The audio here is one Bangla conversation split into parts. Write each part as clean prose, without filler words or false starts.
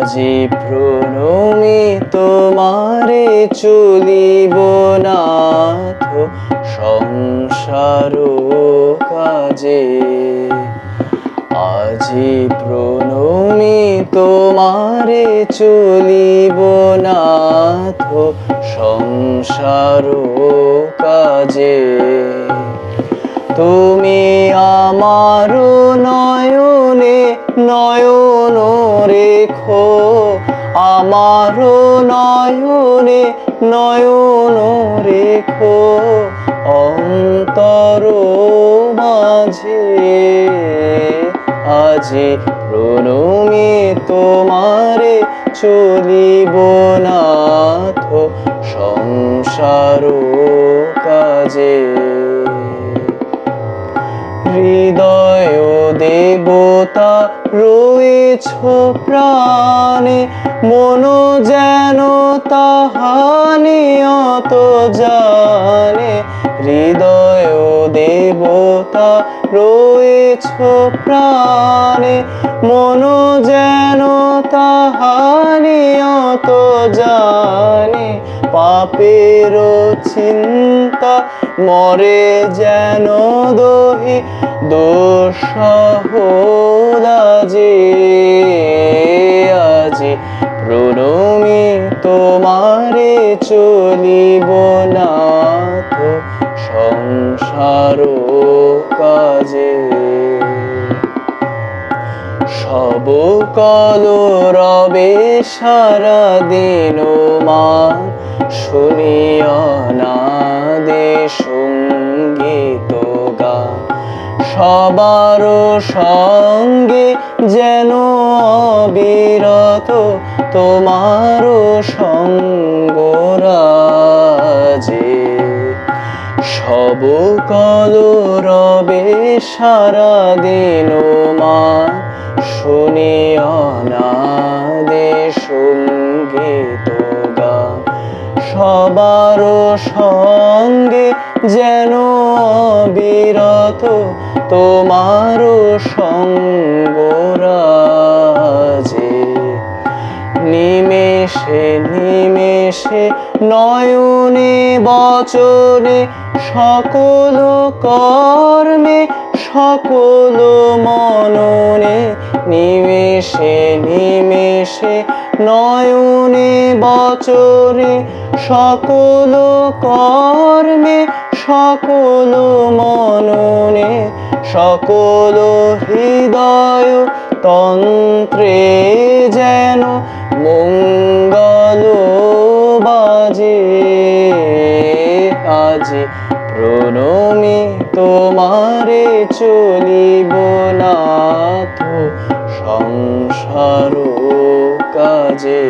আজি প্রণমি তোমারে চলিব নাথ সংসার কাজে। আজি প্রণমি তোমারে চলিব নাথ সংসার কাজে। তুমি আমার নয়নে নয়ন রেখো, আমার নয়নে নয়ন রেখো অন্তর মাঝে। আজি প্রণমি তোমারে চলিব নাথ সংসার কাজে। হৃদয় দেবতা রয়েছ প্রাণে, মন যেন তাহা নিয়ত জানে। হৃদয় দেবতা রয়েছ প্রাণে, মন যেন তাহা নিয়ত জানে। পাপের চিন্তা মরে যেন দহি দোষহদাজে। আজি প্রণমি তোমারে চলিব নাথ সংসার কাজে। সব কলরবে সারা দিন মান, শুনিয়া নাদে সঙ্গীত গান। সবার সঙ্গে যেন অবিরত তোমার সঙ্গ রাজে। সব কলরবে সারা দিন মান, শুনিয়া নাদে সঙ্গীত গান। সবার সঙ্গে যেন অবিরত তোমার সঙ্গ রাজে। নিমেষে নিমেষে নয়নে বচনে সকল কর্মে সকল মননে। নিমেষে নিমেষে নয়নে বচনে সকল কর্মে সকল মননে। সকল হৃদয় তন্ত্রে যেন মঙ্গল বাজে। আজি প্রণমি তোমারে চলিব নাথ সংসার কাজে।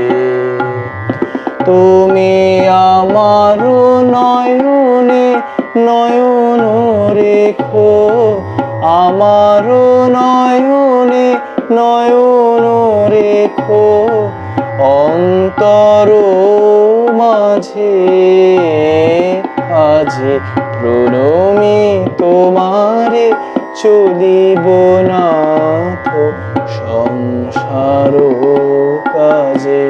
তুমি আমার নয়নে নয়ন রেখো, আমার নয়নে নয়ন রেখো অন্তর মাঝে। আজি প্রণমি তোমারে চলিব নাথ সংসার কাজে।